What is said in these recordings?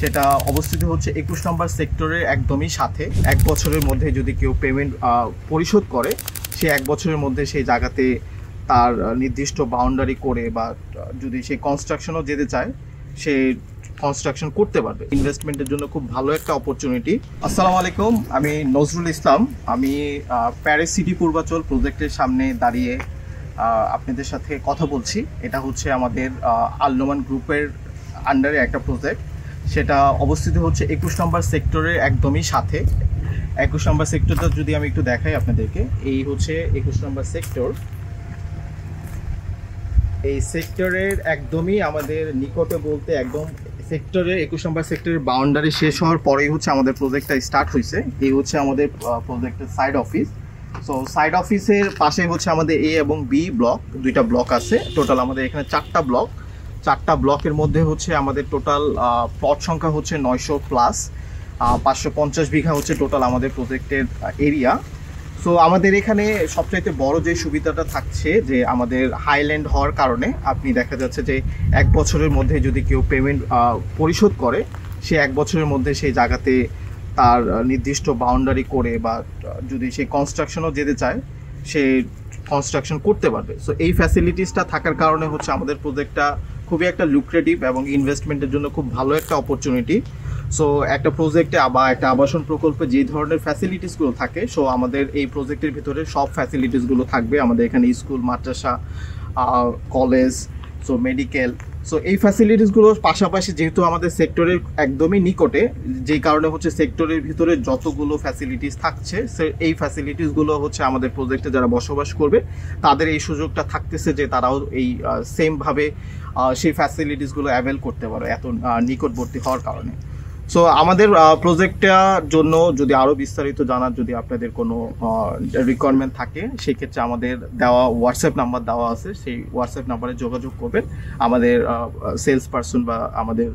সেটা অবস্থিত হচ্ছে 21 নম্বর সেক্টরের একদমই সাথে। 1 বছরের মধ্যে যদি কেউ পেমেন্ট পরিশোধ করে, সে 1 বছরের মধ্যে সেই জায়গাতে তার নির্দিষ্ট বাউন্ডারি করে বা যদি সে কনস্ট্রাকশনও যেতে চায়, সে কনস্ট্রাকশন করতে পারবে। ইনভেস্টমেন্টের জন্য খুব ভালো একটা অপরচুনিটি। আসসালামু আলাইকুম, আমি নজরুল ইসলাম। আমি প্যারিস সিটি পূর্বাচল প্রজেক্টের সামনে দাঁড়িয়ে আপনাদের সাথে কথা বলছি। এটা হচ্ছে আমাদের আল নোমান গ্রুপের আন্ডারে একটা প্রজেক্ট। সেটা অবস্থিত হচ্ছে 21 নম্বর সেক্টরের একদমই সাথে। 21 নম্বর সেক্টরটা যদি আমি একটু দেখাই আপনাদেরকে, এই হচ্ছে 21 নম্বর সেক্টর। এই সেক্টরের একদমই আমাদের নিকটে বলতে একদম সেক্টরের 21 নম্বর সেক্টরের বাউন্ডারি শেষ হওয়ার পরেই হচ্ছে আমাদের প্রজেক্টটা স্টার্ট হয়েছে। এই হচ্ছে আমাদের প্রজেক্টের সাইড অফিস। সো সাইড অফিসের পাশে হচ্ছে আমাদের এ এবং বি ব্লক, দুইটা ব্লক আছে। টোটাল আমাদের এখানে 4টা ব্লক। 4টা ব্লকের মধ্যে হচ্ছে আমাদের টোটাল প্লট সংখ্যা হচ্ছে 900 প্লাস। 550 বিঘা হচ্ছে টোটাল আমাদের প্রজেক্টের এরিয়া। সো আমাদের এখানে সবচাইতে বড় যে সুবিধাটা থাকছে যে আমাদের হাইল্যান্ড হওয়ার কারণে আপনি দেখা যাচ্ছে যে 1 বছরের মধ্যে যদি কেউ পেমেন্ট পরিশোধ করে, সে 1 বছরের মধ্যে সেই জায়গাতে তার নির্দিষ্ট বাউন্ডারি করে বা যদি সে কনস্ট্রাকশনও যেতে চায়, সে কনস্ট্রাকশন করতে পারবে। সো এই ফ্যাসিলিটিসটা থাকার কারণে হচ্ছে আমাদের প্রজেক্টটা খুবই একটা লুক্রেটিভ এবং ইনভেস্টমেন্টের জন্য খুব ভালো একটা অপরচুনিটি। সো একটা প্রজেক্টে বা একটা আবাসন প্রকল্পে যে ধরনের ফ্যাসিলিটিসগুলো থাকে, সো আমাদের এই প্রজেক্টের ভিতরে সব ফ্যাসিলিটিসগুলো থাকবে। আমাদের এখানে স্কুল, মাদ্রাসা, কলেজ, সো মেডিকেল, সো এই ফ্যাসিলিটিসগুলোর পাশাপাশি যেহেতু আমাদের সেক্টরের একদমই নিকটে, যেই কারণে হচ্ছে সেক্টরের ভিতরে যতগুলো ফ্যাসিলিটিস থাকছে, এই ফ্যাসিলিটিসগুলো হচ্ছে আমাদের প্রজেক্টে যারা বসবাস করবে তাদের এই সুযোগটা থাকতেছে যে তারাও এই সেমভাবে সেই ফ্যাসিলিটিসগুলো অ্যাভেল করতে পারে এত নিকটবর্তী হওয়ার কারণে। সো আমাদের প্রজেক্টটার জন্য যদি আরও বিস্তারিত জানার যদি আপনাদের কোনো রিকোয়ারমেন্ট থাকে, সেক্ষেত্রে আমাদের দেওয়া হোয়াটসঅ্যাপ নাম্বার দেওয়া আছে, সেই হোয়াটসঅ্যাপ নাম্বারে যোগাযোগ করবেন। আমাদের সেলস পারসন বা আমাদের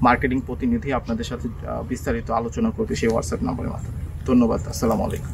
মার্কেটিং প্রতিনিধি আপনাদের সাথে বিস্তারিত আলোচনা করবে সেই হোয়াটসঅ্যাপ নাম্বারের মাধ্যমে। ধন্যবাদ। আসসালামু আলাইকুম।